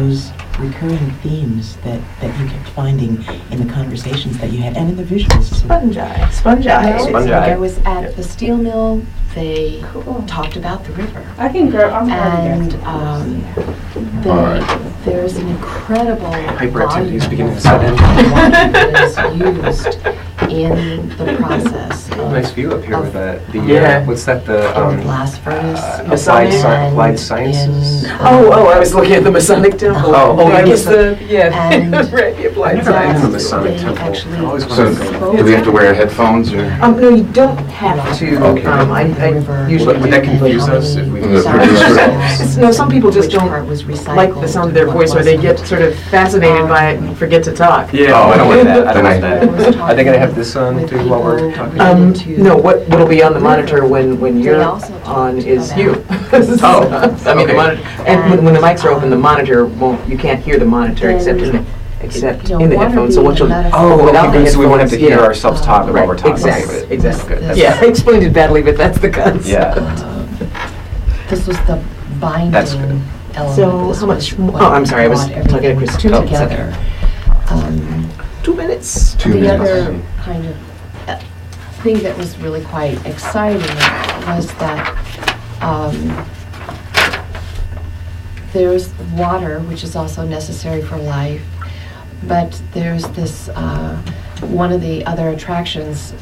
those recurring themes that you kept finding in the conversations that you had and in the visuals too? Spongi. When I was at the steel mill, they talked about the river. I can grab. And there's an incredible Hyperactivity is beginning to volume set in. of water that is used in the process. Nice view up here with that. What's that? In the blast furnace. Applied and Sciences. I was looking at the Masonic Temple. I guess the And right, the Applied I've never been to the Sciences. Masonic They Temple. actually I always So, wanted to go. do we have to wear headphones or? No, you don't have to. Okay. I usually Would that confuse us if we The producer. No, some people just don't like the like sound of their voice, or they get sort of fascinated by it and forget to talk. Yeah, I don't want that. I don't want Then that. Are they gonna have this on too while we're talking? No, what'll be on the monitor when you're also on is talked you. Oh, I mean, the okay. monitor, and when the mics are open, the monitor won't, you can't hear the monitor except in the headphones, so what you'll. without the So we won't have to hear headphones, ourselves talk while we're talking. Exactly, exactly. Good. That's Yeah, I explained it badly, but that's the concept. Yeah. This was the binding That's good. element. So, This how much was more- what oh, I'm sorry, I was brought talking to everything Chris. 2 minutes, together. 2 minutes. 2 The minutes. other kind of thing that was really quite exciting was that there's water, which is also necessary for life, but there's this, one of the other attractions,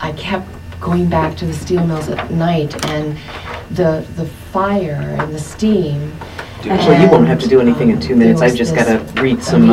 I kept going back to the steel mills at night, and the fire and the steam. Actually, you won't have to do anything in 2 minutes. I've just got to read some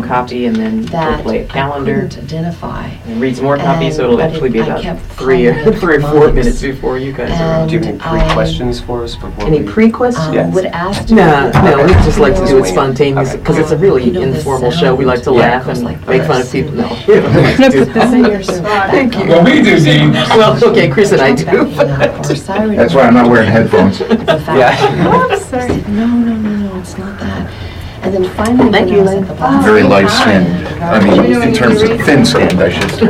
copy and then we'll that play a I calendar couldn't identify. and read some more copies, so it'll but actually be I about kept 3 or finding it 4 mimes. minutes before you guys are on. Do you have any And pre-questions for us before Any we? pre-questions? Yes. Would ask No, we just like to do it Okay. spontaneous, Okay. because it's a really You know, the informal sound show. We like to yeah, laugh goes and like make fun of this. people. No. we don't like to do that. Thank you. Well, we do, Dean. Well, okay, Chris and I do. That's why I'm not wearing headphones. Yeah. Oh, I'm sorry. No, it's not that. And then finally, Thank when you, I was Lynn. at the blast Very furnace, light-skinned. I mean, in terms of thin-skinned, I should say.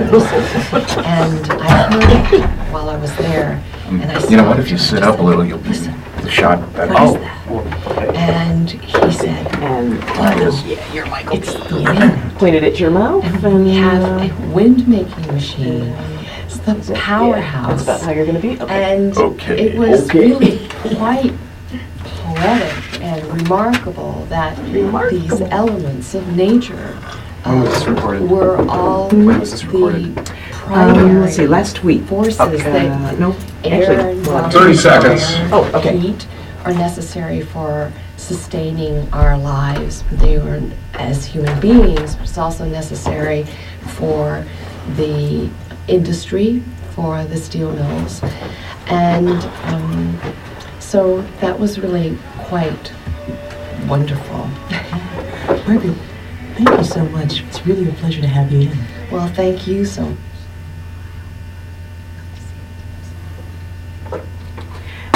and I heard while I was there, and I said, You know what, if you sit up a little, you'll be shot better. What is that? And he said, And yeah, you're Michael. It's the wind. pointed at your mouth. And we have a wind-making machine. It's the powerhouse. That's about how you're going to be? Okay. And Okay, it was okay. really quite poetic and remarkable that these elements of nature When was this recorded? were all When was this recorded? the primary Let's see, last week. forces that No, air actually, and well, water 30 seconds. and Oh, okay. heat are necessary for sustaining our lives. They were, as human beings, it's also necessary for the industry, for the steel mills. And so that was really quite wonderful. Margaret, thank you so much. It's really a pleasure to have you in. Well, thank you so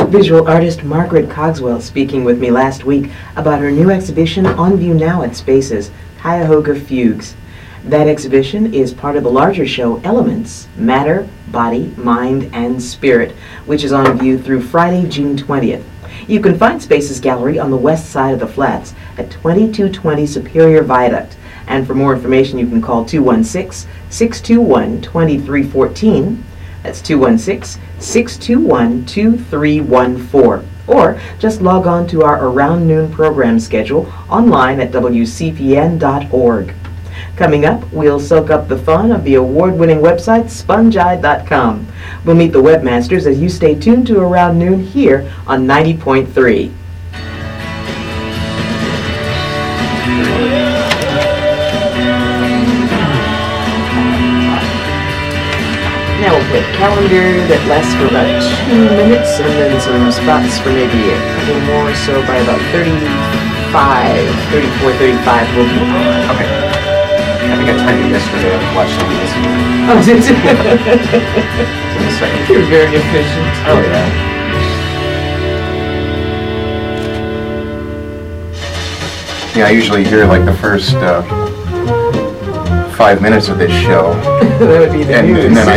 Visual artist Margaret Cogswell speaking with me last week about her new exhibition on view now at Spaces, Cuyahoga Fugues. That exhibition is part of the larger show Elements, Matter, Body, Mind, and Spirit, which is on view through Friday, June 20th. You can find Spaces Gallery on the west side of the flats at 2220 Superior Viaduct. And for more information, you can call 216-621-2314. That's 216-621-2314. Or just log on to our Around Noon program schedule online at WCPN.org. Coming up, we'll soak up the fun of the award-winning website spongi.com. We'll meet the webmasters as you stay tuned to Around Noon here on 90.3. Now we'll play a calendar that lasts for about 2 minutes and then some spots for maybe a couple more, so by about 34, 35 we'll be on. Okay. I think I timed it yesterday. I watched some of this. Oh, did you? In a second. You're very efficient. Oh, yeah. Yeah, I usually hear like the first 5 minutes of this show. That would be the And news. then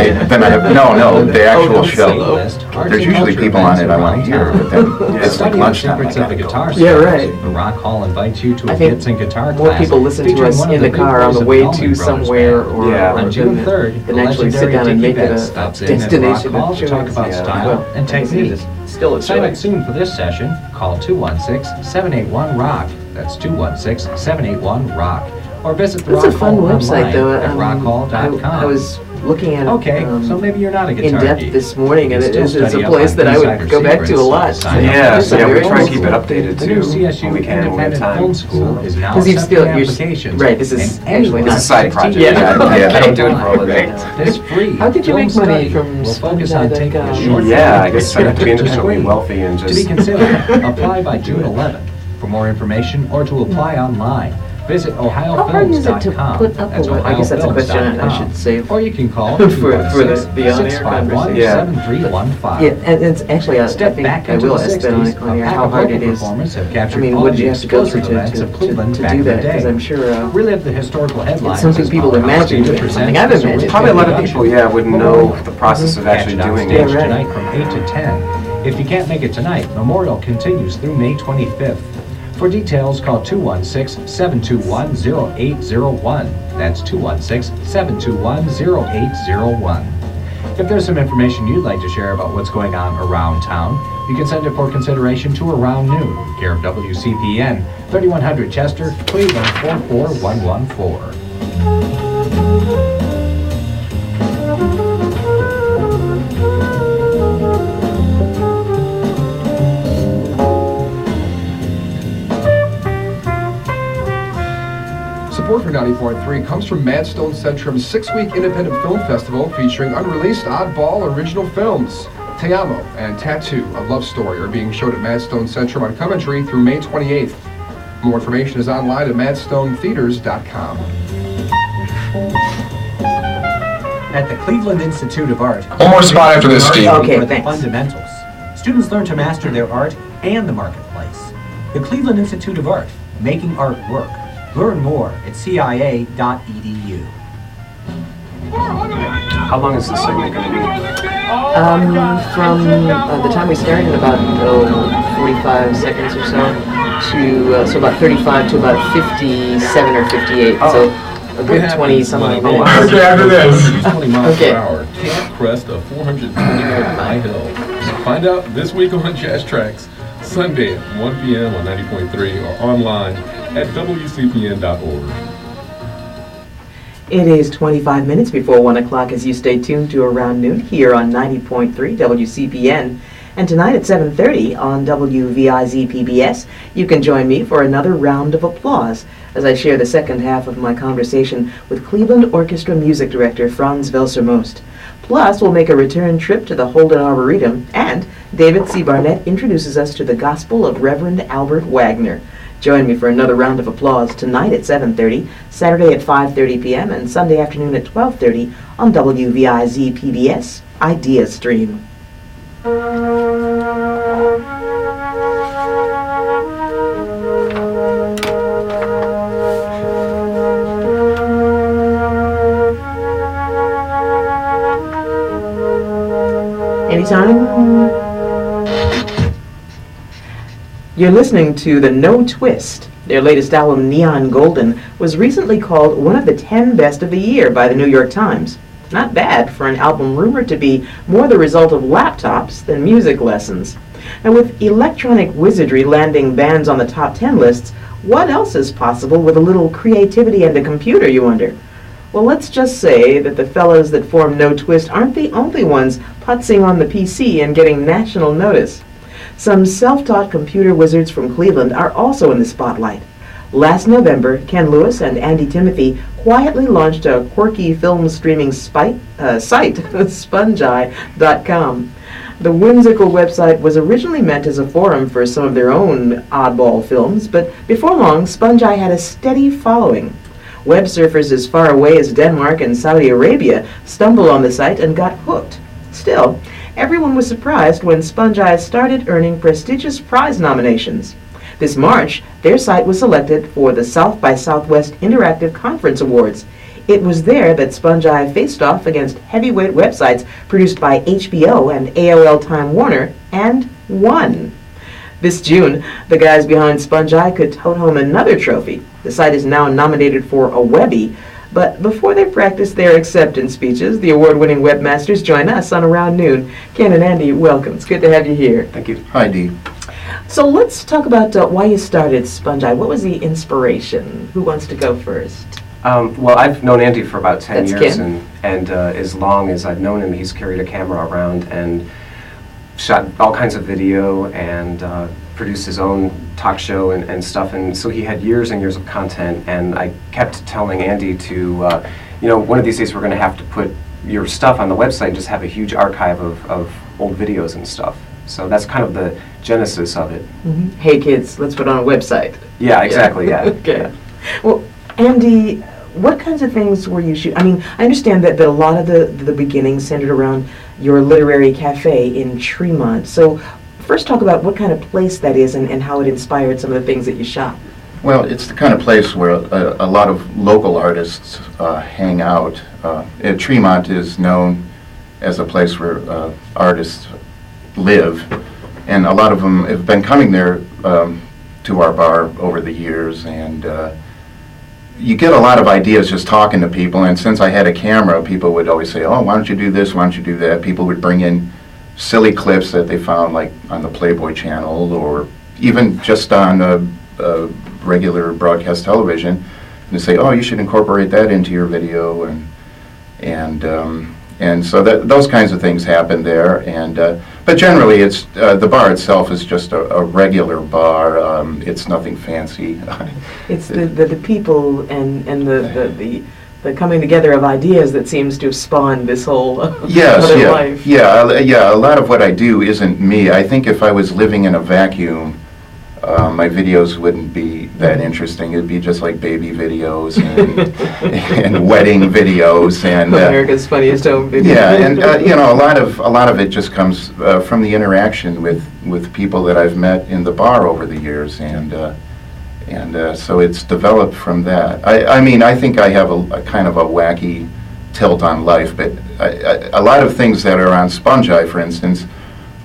I have, no, the actual Oh, show. solo. There's usually people on it I want to hear, but then it's like lunchtime. I gotta go. Yeah, right. The Rock Hall invites you to I a think Gibson guitar class. more people listen to featuring us one of in the big car on boys the of way the Allman to Brothers somewhere Band. or Yeah. On June 3rd, than actually sit down and make it a stops in at the Rock destination Hall of to talk choice. about Yeah. style Well, and technique. Still a Sign up choice. soon for this session. Call 216-781-ROCK. That's 216-781-ROCK. Or visit the It's a Rock fun Hall website, online though. at rockhall.com. I was looking at it Okay, so maybe you're not a in guitar depth geek. this morning, and You can it's still a study up place on that I would insider go back to a secrets. lot. Sign up Yeah, It's so a yeah, we very try and cool keep it updated The new too CSU when we can, when we have Independent time. Film School is now Because you've accepting still- you're- applications. right, this is and actually anyone not- It's a side project. Yeah. I don't do it for a living. This free How did you film make money study from will focus on taking a spongi.com? short Yeah, I film guess I have to be to independently screen. wealthy and To be just. considered, apply by June 11th. For more information or to apply online, visit How hard is it to ohiofilms.com. put up That's a I guess that's a question I ohiofilms.com. should save. Or you can call For the on-air conversation. 216-651-7315. Yeah, and it's actually, I Step think back I into will the ask Ben 60s. on here how hard it is. Have I captured mean, all what of did you the have to go through explosive events of Cleveland to back do in the that? Because day. I'm sure Relive the historical headlines. some as people Powerhouse imagine Theater it. presents Something I've this imagined. original Probably a lot of production. people, yeah, wouldn't know the process of Catch actually it on doing stage it. Yeah, right. tonight from 8 to 10. If you can't make it tonight, Memorial continues through May 25th. For details, call 216-721-0801. That's 216-721-0801. If there's some information you'd like to share about what's going on around town, you can send it for consideration to Around Noon, care of WCPN, 3100 Chester, Cleveland 44114. Support for 90.3 comes from Madstone Centrum's 6-week independent film festival featuring unreleased oddball original films. Te Amo and Tattoo, a love story, are being showed at Madstone Centrum on Coventry through May 28th. More information is online at madstonetheaters.com. At the Cleveland Institute of Art. One more spot after this, Steve. Okay, are the thanks. fundamentals. Students learn to master their art and the marketplace. The Cleveland Institute of Art, making art work. Learn more at cia.edu. How long is this segment going to be? From the time we started, about 45 seconds or so, to so about 35 to about 57 or 58. So a good 20 some odd minutes. Okay, after this. 20 miles Okay. per hour can't crest a 420-meter high hill. Find out this week on Jazz Tracks, Sunday at 1 p.m. on 90.3 or online at WCPN.org. It is 25 minutes before 1 o'clock as you stay tuned to Around Noon here on 90.3 WCPN. And tonight at 7:30 on WVIZ PBS, you can join me for another round of applause as I share the second half of my conversation with Cleveland Orchestra Music Director Franz Welser-Most. Plus, we'll make a return trip to the Holden Arboretum, and David C. Barnett introduces us to the Gospel of Reverend Albert Wagner. Join me for another round of applause tonight at 7:30, Saturday at 5:30 p.m., and Sunday afternoon at 12:30 on WVIZ PBS Idea Stream. Anytime. You're listening to the No Twist. Their latest album, Neon Golden, was recently called one of the 10 best of the year by the New York Times. Not bad for an album rumored to be more the result of laptops than music lessons. And with electronic wizardry landing bands on the top 10 lists, what else is possible with a little creativity and a computer, you wonder? Well, let's just say that the fellows that form No Twist aren't the only ones putzing on the PC and getting national notice. Some self-taught computer wizards from Cleveland are also in the spotlight. Last November, Ken Lewis and Andy Timothy quietly launched a quirky film streaming site, spongi.com. The whimsical website was originally meant as a forum for some of their own oddball films, but before long, Spongi had a steady following. Web surfers as far away as Denmark and Saudi Arabia stumbled on the site and got hooked. Still, everyone was surprised when Spongi started earning prestigious prize nominations. This March, their site was selected for the South by Southwest Interactive Conference Awards. It was there that Spongi faced off against heavyweight websites produced by HBO and AOL Time Warner and won. This June, the guys behind Spongi could tote home another trophy. The site is now nominated for a Webby, but before they practice their acceptance speeches, the award-winning webmasters join us on Around Noon. Ken and Andy, welcome. It's good to have you here. Thank you. Hi, Dee. So let's talk about why you started Spongi. What was the inspiration? Who wants to go first? Well, I've known Andy for about 10 That's years, Ken. and as long as I've known him, he's carried a camera around and shot all kinds of video and produced his own talk show and stuff, and so he had years and years of content, and I kept telling Andy to, one of these days we're going to have to put your stuff on the website and just have a huge archive of old videos and stuff. So that's kind of the genesis of it. Mm-hmm. Hey kids, let's put on a website. Yeah, exactly, yeah. Okay. Yeah. Well, Andy, what kinds of things were you shooting? I mean, I understand that a lot of the beginnings centered around your literary cafe in Tremont. So first talk about what kind of place that is and how it inspired some of the things that you shot. Well, it's the kind of place where a lot of local artists hang out. Tremont is known as a place where artists live, and a lot of them have been coming there to our bar over the years, and you get a lot of ideas just talking to people, and since I had a camera, people would always say, oh, why don't you do this, why don't you do that? People would bring in silly clips that they found like on the Playboy channel or even just on regular broadcast television, and say, oh, you should incorporate that into your video, and so those kinds of things happen there, and but generally it's the bar itself is just a regular bar. It's nothing fancy. It's the people and the coming together of ideas that seems to have spawned this whole other life. Yeah. A lot of what I do isn't me. I think if I was living in a vacuum, my videos wouldn't be that interesting. It'd be just like baby videos and wedding videos and America's Funniest Home Videos. Yeah, and a lot of it just comes from the interaction with people that I've met in the bar over the years, and so it's developed from that. I mean, I think I have a kind of a wacky tilt on life, but a lot of things that are on Spongi, for instance,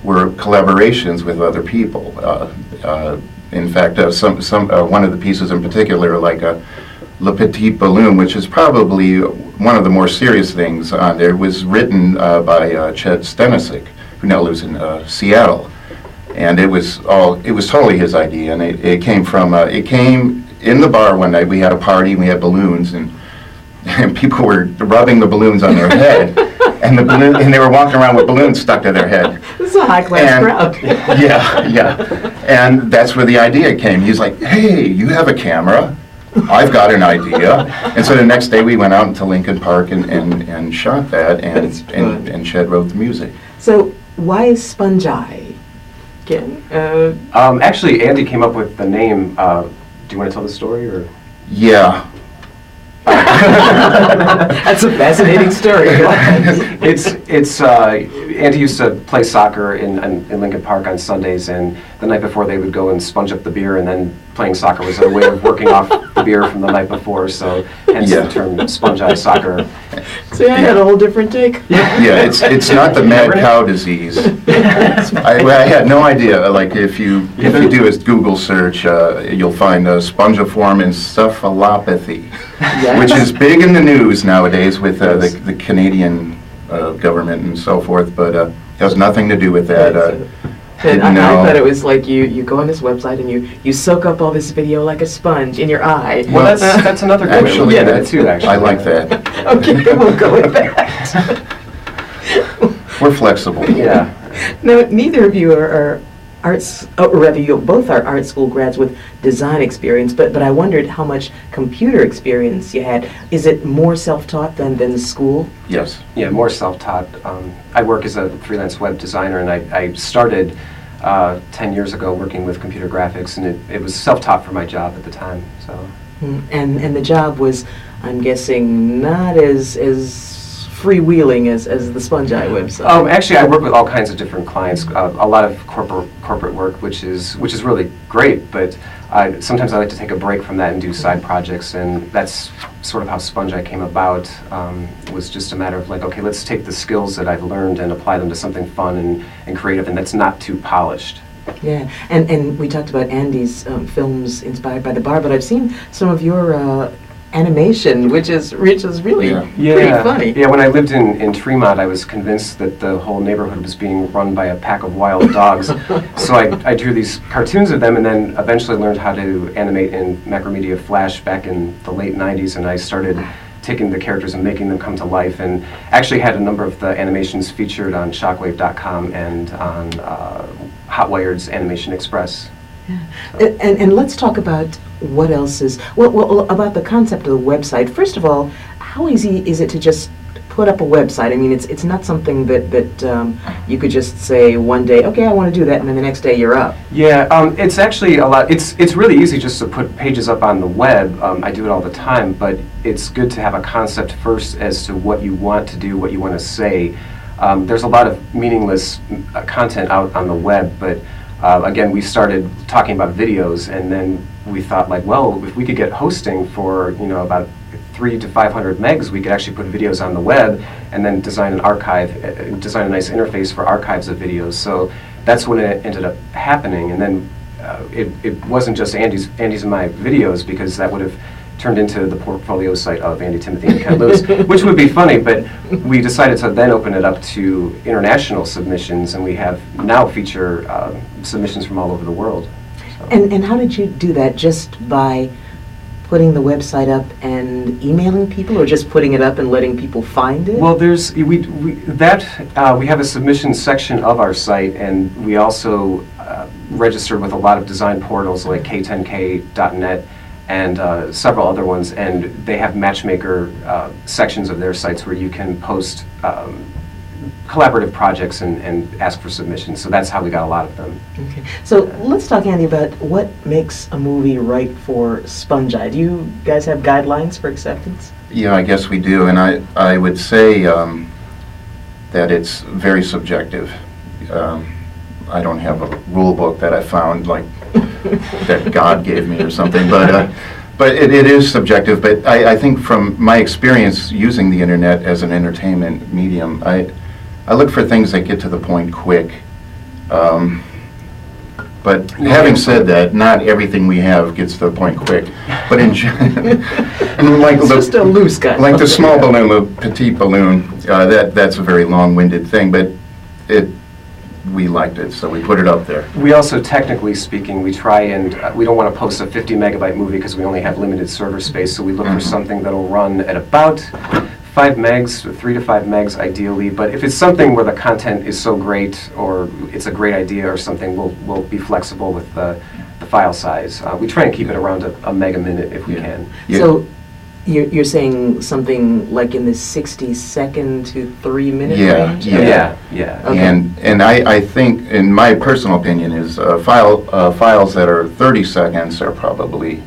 were collaborations with other people. In fact, one of the pieces in particular, like Le Petit Balloon, which is probably one of the more serious things on there, was written by Ched Stenisic, who now lives in Seattle. And it was totally his idea, and it came in the bar one night. We had a party, and we had balloons, and people were rubbing the balloons on their head, and they were walking around with balloons stuck to their head. This is a high-class crowd. Yeah. And that's where the idea came. He's like, hey, you have a camera. I've got an idea. And so the next day we went out into Lincoln Park and shot that, and Ched wrote the music. So why is Spongi, Ken? Actually, Andy came up with the name. Do you want to tell the story, or? Yeah. That's a fascinating story. It's Andy used to play soccer in Lincoln Park on Sundays, and the night before they would go and sponge up the beer, and then playing soccer was a way of working off the beer from the night before, so hence the term Spongi soccer. See, I had a whole different take. Yeah, it's not the mad cow disease. I had no idea. Like if you do a Google search, you'll find spongiform encephalopathy, which is big in the news nowadays with the Canadian government and so forth, but has nothing to do with that. And I thought it was like you go on this website and you soak up all this video like a sponge in your eye. Well, that's another good way of looking at it too, actually. I like that. Okay, we'll go with that. We're flexible. Yeah. Now, neither of you are arts, or rather, you both are art school grads with design experience, but I wondered how much computer experience you had. Is it more self-taught than school? Yes. Yeah, more self-taught. I work as a freelance web designer, and I started 10 years ago working with computer graphics, and it was self-taught for my job at the time. So. And the job was, I'm guessing, not as freewheeling as the Spongi website? Actually, I work with all kinds of different clients. A lot of corporate work, which is really great. But sometimes I like to take a break from that and do side projects, and that's sort of how Spongi came about. Was just a matter of like, okay, let's take the skills that I've learned and apply them to something fun and creative, and that's not too polished. Yeah, and we talked about Andy's films inspired by the bar, but I've seen some of your animation, which is really pretty funny. Yeah, when I lived in Tremont, I was convinced that the whole neighborhood was being run by a pack of wild dogs. So I drew these cartoons of them, and then eventually learned how to animate in Macromedia Flash back in the late 90s, and I started taking the characters and making them come to life, and actually had a number of the animations featured on Shockwave.com and on Hotwired's Animation Express. Yeah. And let's talk about what else is, well, about the concept of the website. First of all, how easy is it to just put up a website? I mean, it's not something that you could just say one day, okay, I want to do that, and then the next day you're up. Yeah, it's actually a lot. It's really easy just to put pages up on the web. I do it all the time, but it's good to have a concept first as to what you want to do, what you want to say. There's a lot of meaningless content out on the web, but again, we started talking about videos, and then we thought, like, well, if we could get hosting for, about 300 to 500 megs, we could actually put videos on the web and then design an archive, design a nice interface for archives of videos. So that's when it ended up happening. And then it wasn't just Andy's and my videos, because that would have turned into the portfolio site of Andy Timothy and Ken Lewis, which would be funny, but we decided to then open it up to international submissions, and we have now feature submissions from all over the world. So. And how did you do that? Just by putting the website up and emailing people, or just putting it up and letting people find it? Well, we have a submission section of our site, and we also registered with a lot of design portals like k10k.net and several other ones, and they have matchmaker sections of their sites where you can post collaborative projects and ask for submissions. So that's how we got a lot of them. Okay. So let's talk, Andy, about what makes a movie right for Spongi. Do you guys have guidelines for acceptance? Yeah, I guess we do, and I would say that it's very subjective. I don't have a rule book that I found, like, that God gave me or something, but it is subjective. But I think from my experience using the internet as an entertainment medium, I look for things that get to the point quick. But having said that, not everything we have gets to the point quick. But in like it's just a loose guy. Like the small balloon, the petite balloon, that's a very long-winded thing, but we liked it, so we put it up there. We also, technically speaking, we try and, we don't want to post a 50 megabyte movie because we only have limited server space, so we look for something that'll run at about 5 megs, or 3 to 5 megs ideally, but if it's something where the content is so great, or it's a great idea or something, we'll be flexible with the file size. We try and keep it around a meg a minute if we can. Yeah. So you're saying something like in the 60-second to 3-minute range? Yeah. Okay. And I think, in my personal opinion, is files that are 30 seconds are probably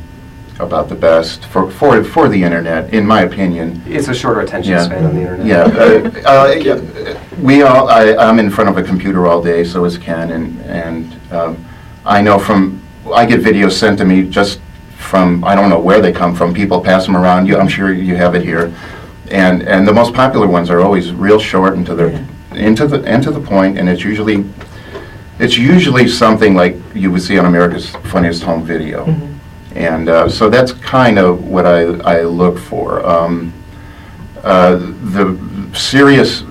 about the best for the internet, in my opinion. It's a shorter attention span on the internet. Yeah, I'm in front of a computer all day, so is Ken, and I know I get videos sent to me just from, I don't know where they come from, people pass them around. I'm sure you have it here, and the most popular ones are always real short and to the point, and it's usually something like you would see on America's Funniest Home Video. Mm-hmm. And so that's kind of what I look for. The serious,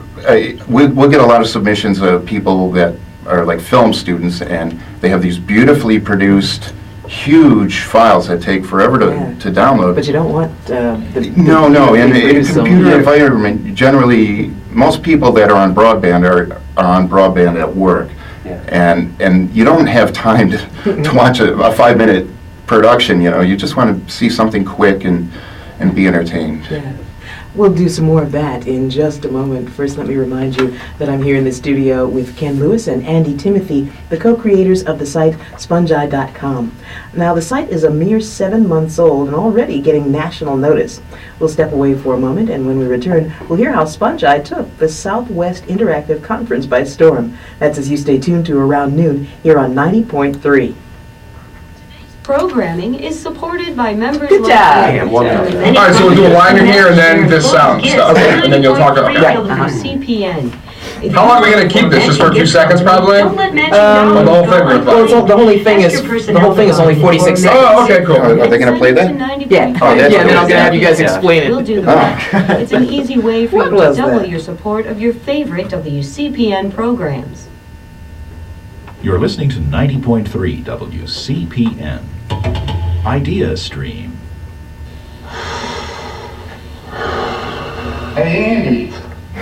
we'll get a lot of submissions of people that are like film students, and they have these beautifully produced, huge files that take forever to download. But you don't want No, in a computer environment, generally, most people that are on broadband are on broadband at work. Yeah. And you don't have time to watch a 5-minute production, you just want to see something quick and be entertained. Yeah. We'll do some more of that in just a moment. First, let me remind you that I'm here in the studio with Ken Lewis and Andy Timothy, the co-creators of the site spongi.com. Now, the site is a mere 7 months old and already getting national notice. We'll step away for a moment, and when we return, we'll hear how Spongi took the Southwest Interactive Conference by storm. That's as you stay tuned to Around Noon here on 90.3. Programming is supported by members Good like job. you. Yeah, well done. All All right, so we'll do a line in here and then this sound. Okay, and then you'll talk about Right. WCPN. How long are we gonna keep this? Just for a few seconds, probably? Don't let magic Well, the whole thing knowledge or go what? Well, the whole thing is only 46 seconds. Oh, okay, cool. Are they gonna play that? Yeah, Oh, that's yeah, and then I'm good. gonna have you guys Yeah. explain it. We'll do the Oh. rest. It's an easy way for What you to was double that? your support of your favorite WCPN programs. You're listening to 90.3 WCPN. Idea Stream. Hey, Andy.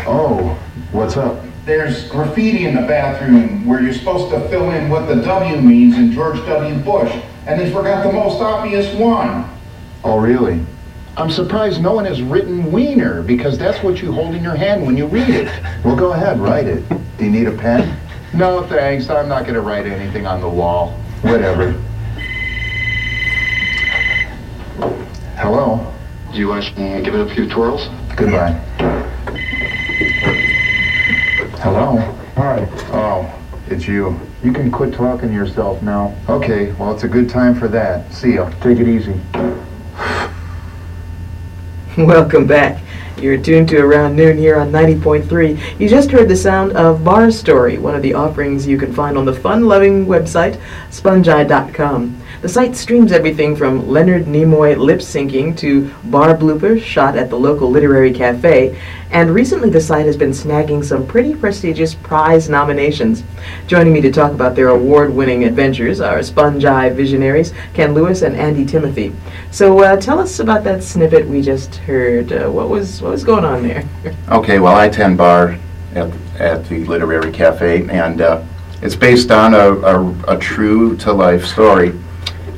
Oh, what's up? There's graffiti in the bathroom where you're supposed to fill in what the W means in George W. Bush, and they forgot the most obvious one. Oh, really? I'm surprised no one has written wiener, because that's what you hold in your hand when you read it. Well, go ahead, write it. Do you need a pen? No, thanks. I'm not going to write anything on the wall. Whatever. Hello? Do you want to give it a few twirls? Goodbye. Hello? Hi. Oh, it's you. You can quit talking to yourself now. Okay, well, it's a good time for that. See ya. Take it easy. Welcome back. You're tuned to Around Noon here on 90.3. You just heard the sound of Bar Story, one of the offerings you can find on the fun-loving website, spongi.com. The site streams everything from Leonard Nimoy lip-syncing to bar bloopers shot at the local literary cafe, and recently the site has been snagging some pretty prestigious prize nominations. Joining me to talk about their award-winning adventures are Spongi visionaries Ken Lewis and Andy Timothy. So tell us about that snippet we just heard. What was going on there? Okay, well, I tend bar at the Literary Cafe, and it's based on a true-to-life story.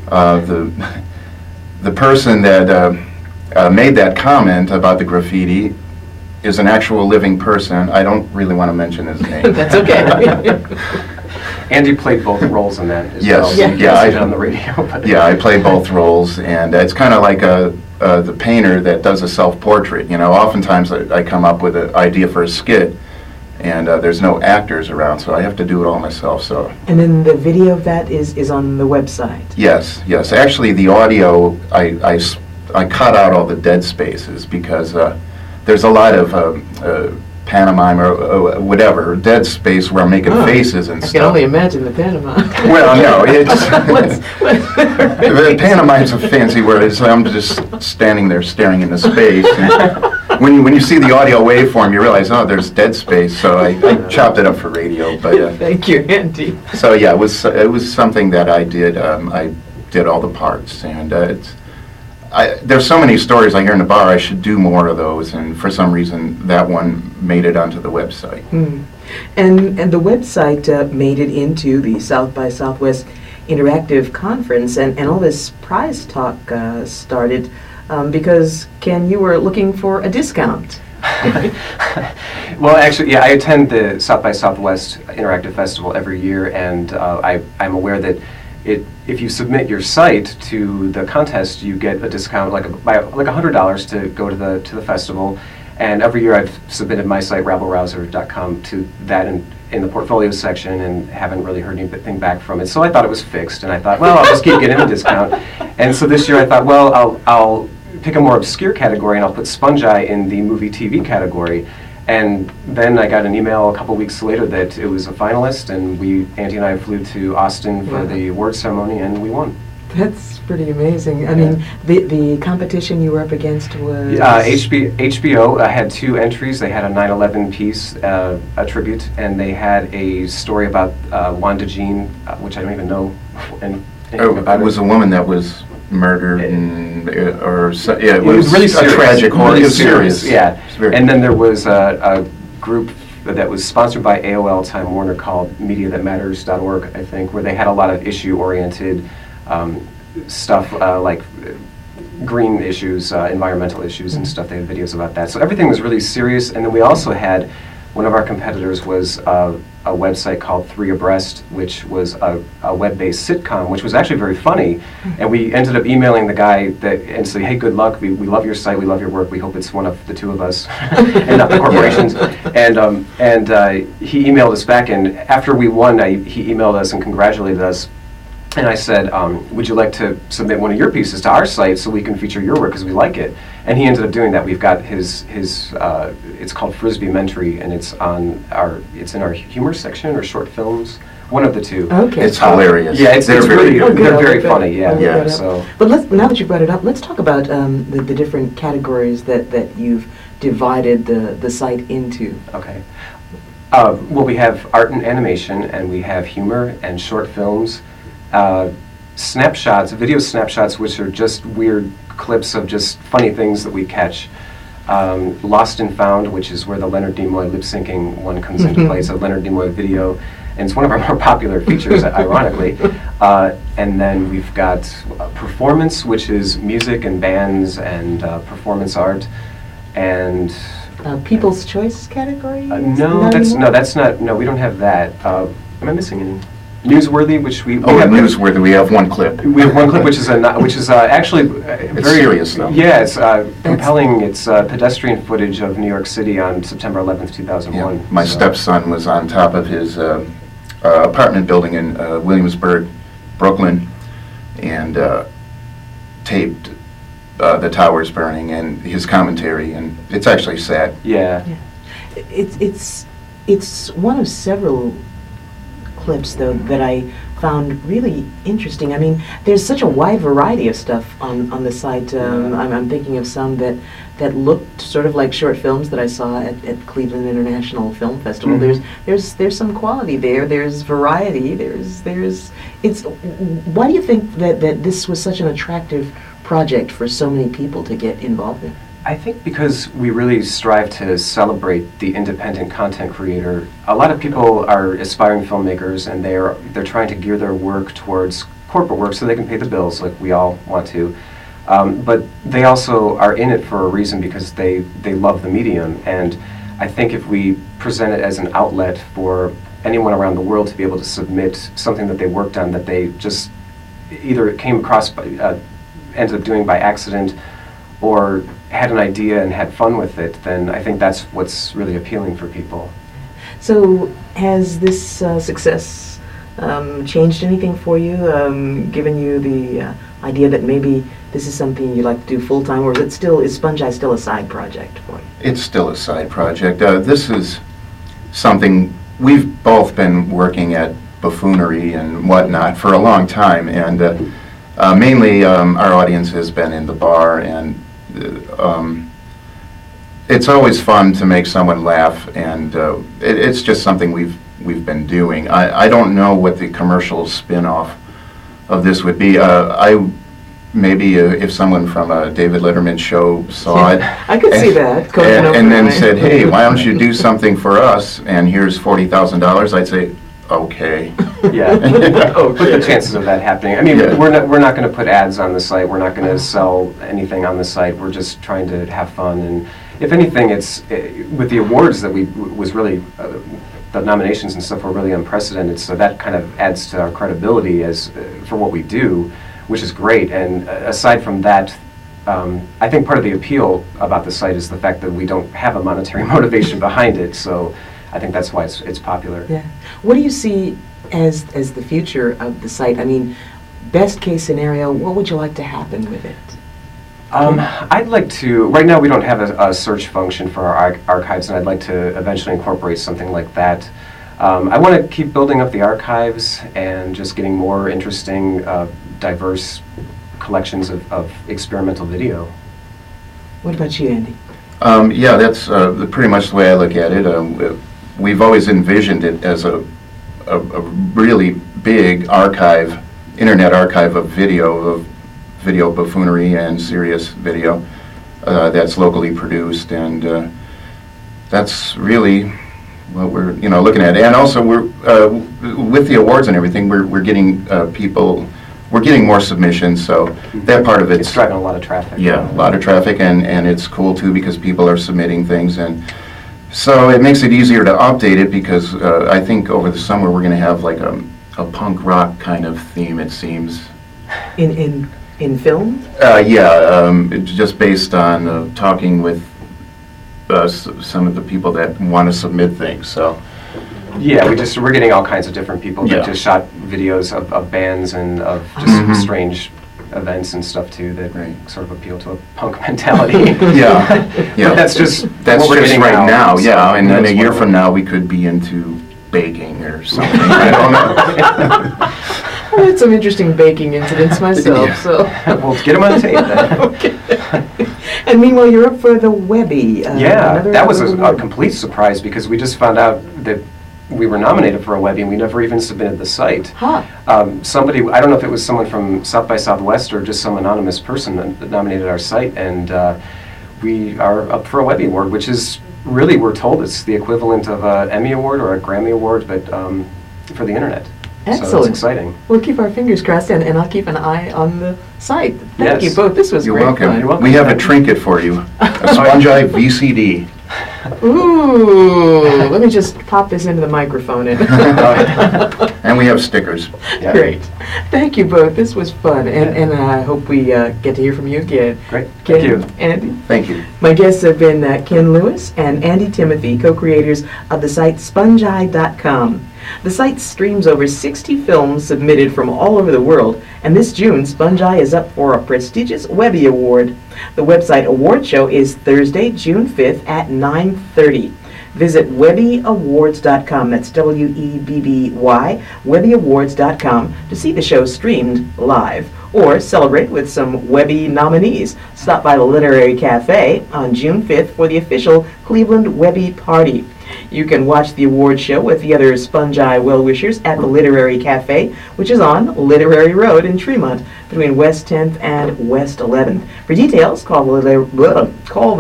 The person that made that comment about the graffiti is an actual living person. I don't really want to mention his name. That's okay. Andy played both roles in that as Yes, well. yeah, You can see I- it on the radio. But Yeah, I play both roles, and it's kind of like the painter that does a self-portrait. You know, oftentimes I come up with an idea for a skit, and there's no actors around, so I have to do it all myself. So And then the video of that is on the website. yes. Actually, the audio I cut out all the dead spaces because there's a lot of pantomime or whatever dead space where I'm making Oh, faces and I stuff. can only imagine the pantomime. Well, no, it's What's- pantomime's a fancy word. It's I'm just standing there staring into space. And when you see the audio waveform, you realize, oh, there's dead space. So I chopped it up for radio. But Thank you, Andy. so yeah, it was something that I did. I did all the parts, and there's so many stories I hear in the bar. I should do more of those, and for some reason, that one made it onto the website. And the website made it into the South by Southwest Interactive Conference, and all this prize talk started because, Ken, you were looking for a discount. Well, actually, yeah, I attend the South by Southwest Interactive Festival every year, and I'm aware that if you submit your site to the contest, you get a discount, like $100 to go to the festival. And every year I've submitted my site, rabblerouser.com, to that in the portfolio section, and haven't really heard anything back from it. So I thought it was fixed, and I thought, well, I'll just keep getting a discount. And so this year I thought, well, I'll pick a more obscure category, and I'll put Spongi in the movie TV category. And then I got an email a couple weeks later that it was a finalist, and Andy and I flew to Austin for the award ceremony, and we won. That's pretty amazing. I mean, the competition you were up against was... HBO had 2 entries. They had a 9/11 piece, a tribute, and they had a story about Wanda Jean, which I don't even know anything about. It was a woman that was murdered, it was really serious. a tragic horror. Really It was serious, yeah. It's very- And then there was a group that was sponsored by AOL Time Warner called MediaThatMatters.org, I think, where they had a lot of issue-oriented stuff like green issues, environmental issues and stuff. They had videos about that. So everything was really serious. And then we also had, one of our competitors was a website called 3 Abreast, which was a web-based sitcom, which was actually very funny. And we ended up emailing the guy and said, hey, good luck. We love your site. We love your work. We hope it's one of the two of us and not the corporations. And he emailed us back. And after we won, he emailed us and congratulated us. And I said, would you like to submit one of your pieces to our site so we can feature your work because we like it? And he ended up doing that. We've got his it's called Frisbee Mentary, and it's in our humor section or short films, one of the two. Okay. It's hilarious. Yeah, it's really good. They're very funny. Yeah. Yeah. So. But now that you brought it up, let's talk about the different categories that you've divided the site into. Okay. Well, we have art and animation, and we have humor and short films. Snapshots, video snapshots, which are just weird clips of just funny things that we catch. Lost and Found, which is where the Leonard Nimoy lip-syncing one comes into play. It's a Leonard Nimoy video, and it's one of our more popular features, ironically. And then we've got performance, which is music and bands and performance art, and People's Choice category? No, that's not. No, we don't have that. Am I missing any? Newsworthy, which we have Newsworthy. We have one clip. We have one clip, which is actually it's very serious, though. Yeah, it's compelling. It's pedestrian footage of New York City on September 11th, 2001. Yeah. My stepson was on top of his apartment building in Williamsburg, Brooklyn, and taped the towers burning and his commentary, and it's actually sad. Yeah. It's one of several clips, though, that I found really interesting. I mean, there's such a wide variety of stuff on the site. I'm thinking of some that looked sort of like short films that I saw at Cleveland International Film Festival. There's some quality there. There's variety. Why do you think that this was such an attractive project for so many people to get involved in? I think because we really strive to celebrate the independent content creator. A lot of people are aspiring filmmakers, and they're trying to gear their work towards corporate work so they can pay the bills, like we all want to. But they also are in it for a reason because they love the medium. And I think if we present it as an outlet for anyone around the world to be able to submit something that they worked on that they just either came across, ended up doing by accident, or had an idea and had fun with it, then I think that's what's really appealing for people. So has this success changed anything for you, given you the idea that maybe this is something you'd like to do full-time, or is Spongi still a side project for you? It's still a side project. This is something we've both been working at buffoonery and whatnot for a long time, and mainly our audience has been in the bar, and it's always fun to make someone laugh, and it's just something we've been doing. I don't know what the commercial spin-off of this would be. Maybe if someone from a David Letterman show saw it, I could see that. And then said, "Hey, why don't you do something for us? And here's $40,000." I'd say, "Okay." Yeah. But the chances of that happening, I mean, we're not going to put ads on the site. We're not going to sell anything on the site. We're just trying to have fun. And if anything, it's with the awards that was really the nominations and stuff were really unprecedented. So that kind of adds to our credibility as for what we do, which is great. And aside from that, I think part of the appeal about the site is the fact that we don't have a monetary motivation behind it. So I think that's why it's popular. Yeah. What do you see as the future of the site? I mean, best case scenario, what would you like to happen with it? I'd like to, right now we don't have a search function for our archives, and I'd like to eventually incorporate something like that. I want to keep building up the archives and just getting more interesting, diverse collections of experimental video. What about you, Andy? Yeah, that's pretty much the way I look at it. We've always envisioned it as a really big archive, internet archive of video buffoonery and serious video that's locally produced, and that's really what we're looking at. And also we're with the awards and everything, we're getting people we're getting more submissions, so that part of It's driving a lot of traffic. yeah, a lot of traffic, and it's cool too because people are submitting things, and so it makes it easier to update it because I think over the summer we're going to have like a punk rock kind of theme, it seems. In film? It's just based on talking with some of the people that want to submit things, so. Yeah, we're getting all kinds of different people that Yeah. just shot videos of bands and of just strange events and stuff too that sort of appeal to a punk mentality. Yeah, yeah. But that's just That's what we're just getting right now, so yeah, and then a that's year what from now, we could be into baking or something, I don't know. I had some interesting baking incidents myself, Yeah. so. Well, get them on tape then. Okay. And meanwhile, you're up for the Webby. Yeah, that was a award. complete surprise because we just found out that we were nominated for a Webby and we never even submitted the site. Huh. Somebody, I don't know if it was someone from South by Southwest or just some anonymous person that nominated our site, and we are up for a Webby Award, which is really, we're told it's the equivalent of an Emmy Award or a Grammy Award, but for the internet. So Excellent. it's exciting. We'll keep our fingers crossed, and I'll keep an eye on the site. Thank you Yes. both. This was You're great welcome. fun. You're welcome. We have a trinket for you, a spongi VCD. Ooh, let me just pop this into the microphone. And we have stickers. Yeah. Great. Thank you both. This was fun, and I hope we get to hear from you again. Great. Ken, Thank you. Andy. Thank you. My guests have been Ken Lewis and Andy Timothy, co-creators of the site spongi.com. The site streams over 60 films submitted from all over the world, and this June, Spongi is up for a prestigious Webby Award. The website award show is Thursday, June 5th at 9:30. Visit webbyawards.com, that's W-E-B-B-Y, webbyawards.com, to see the show streamed live, or celebrate with some Webby nominees. Stop by the Literary Cafe on June 5th for the official Cleveland Webby Party. You can watch the award show with the other Spongi well-wishers at the Literary Cafe, which is on Literary Road in Tremont, between West 10th and West 11th. For details, call the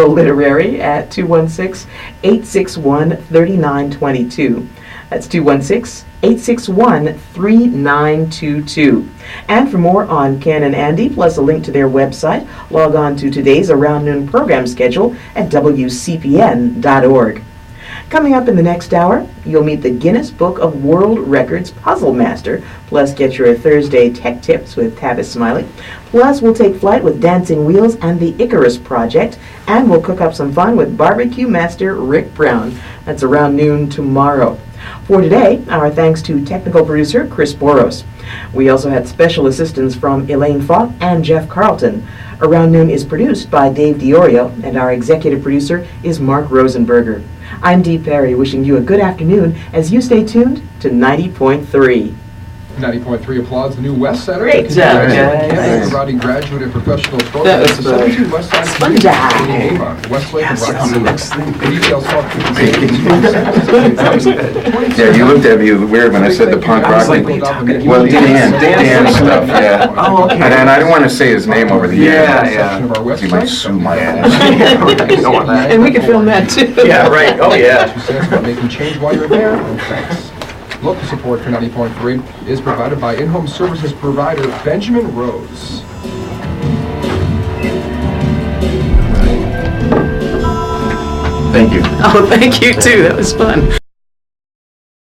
Literary at 216-861-3922. That's 216-861-3922. And for more on Ken and Andy, plus a link to their website, log on to today's Around Noon program schedule at WCPN.org. Coming up in the next hour, you'll meet the Guinness Book of World Records Puzzle Master, plus get your Thursday tech tips with Tavis Smiley. Plus, we'll take flight with Dancing Wheels and the Icarus Project, and we'll cook up some fun with Barbecue Master Rick Brown. That's around noon tomorrow. For today, our thanks to technical producer Chris Boros. We also had special assistance from Elaine Falk and Jeff Carlton. Around Noon is produced by Dave Diorio, and our executive producer is Mark Rosenberger. I'm Dee Perry, wishing you a good afternoon as you stay tuned to 90.3. 90.3 applauds the new West Center. Great job, Congratulations, guys. Ken, Roddy graduate in professional That programs. was The fun. 17 West Side Spongi. Community in Avon, Westlake and Rocky Mount. The details talk to Yeah, you looked at me weird when I said the punk rock thing. Well, Dan stuff, yeah. Oh, okay. And I didn't want to say his name over the air. Yeah. Of our He might website. sue my ass. You don't want that. And we can film that too. Yeah, right, oh yeah. 2 cents about making change while you're there. And thanks. Local support for 90.3 is provided by in-home services provider Benjamin Rose. Thank you. Oh, thank you too. That was fun.